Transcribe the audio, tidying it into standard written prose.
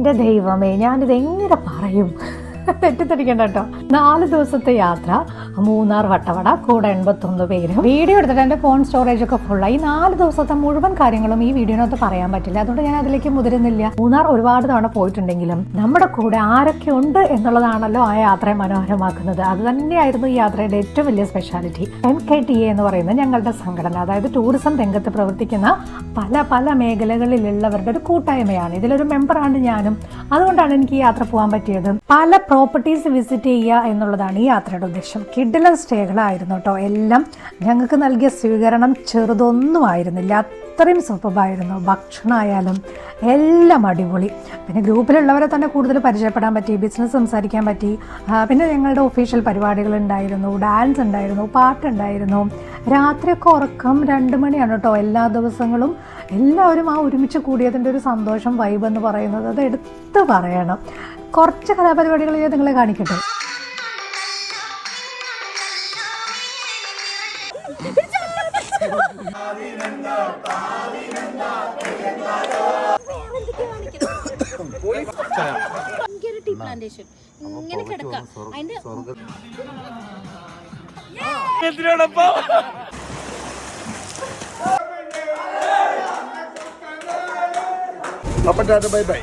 എൻ്റെ ദൈവമേ, ഞാനിത് എങ്ങനെ പറയും? തെറ്റിദ്ധരിക്കണ്ട കേട്ടോ. 4 ദിവസത്തെ യാത്ര, മൂന്നാർ വട്ടവട, കൂടെ 81 പേര്. വീഡിയോ എടുത്തിട്ട് എൻ്റെ ഫോൺ സ്റ്റോറേജ് ഒക്കെ ഫുള്ളായി. 4 ദിവസത്തെ മുഴുവൻ കാര്യങ്ങളും ഈ വീഡിയോനകത്ത് പറയാൻ പറ്റില്ല, അതുകൊണ്ട് ഞാൻ അതിലേക്ക് മുതിരുന്നില്ല. മൂന്നാർ ഒരുപാട് തവണ പോയിട്ടുണ്ടെങ്കിലും നമ്മുടെ കൂടെ ആരൊക്കെ ഉണ്ട് എന്നുള്ളതാണല്ലോ ആ യാത്രയെ മനോഹരമാക്കുന്നത്. അത് തന്നെയായിരുന്നു ഈ യാത്രയുടെ ഏറ്റവും വലിയ സ്പെഷ്യാലിറ്റി. NKTA എന്ന് പറയുന്ന ഞങ്ങളുടെ സംഘടന, അതായത് ടൂറിസം രംഗത്ത് പ്രവർത്തിക്കുന്ന പല മേഖലകളിലുള്ളവരുടെ ഒരു കൂട്ടായ്മയാണ്. ഇതിലൊരു മെമ്പറാണ് ഞാനും. അതുകൊണ്ടാണ് എനിക്ക് ഈ യാത്ര പോകാൻ പറ്റിയത്. പല പ്രോപ്പർട്ടീസ് വിസിറ്റ് ചെയ്യുക എന്നുള്ളതാണ് ഈ യാത്രയുടെ ഉദ്ദേശം. കിഡിലൻ സ്റ്റേകളായിരുന്നു കേട്ടോ. എല്ലാം ഞങ്ങൾക്ക് നൽകിയ സ്വീകരണം ചെറുതൊന്നും ആയിരുന്നില്ല, അത്രയും സൂപ്പറായിരുന്നു. ഭക്ഷണമായാലും എല്ലാം അടിപൊളി. പിന്നെ ഗ്രൂപ്പിലുള്ളവരെ തന്നെ കൂടുതൽ പരിചയപ്പെടാൻ പറ്റി, ബിസിനസ് സംസാരിക്കാൻ പറ്റി. പിന്നെ ഞങ്ങളുടെ ഒഫീഷ്യൽ പരിപാടികളുണ്ടായിരുന്നു, ഡാൻസ് ഉണ്ടായിരുന്നു, പാട്ടുണ്ടായിരുന്നു. രാത്രിയൊക്കെ ഉറക്കം 2 മണിയാണ് കേട്ടോ എല്ലാ ദിവസങ്ങളും. എല്ലാവരും ആ ഒരുമിച്ച് കൂടിയതിൻ്റെ ഒരു സന്തോഷം, വൈബ് എന്ന് പറയുന്നത് അത് എടുത്ത് പറയണം. കുറച്ച് കലാപരിപാടികൾ ഞാൻ നിങ്ങളെ കാണിക്കട്ടെ. ഇങ്ങനെ കിടക്കാം. അതിന്റെ ബൈ ബൈ.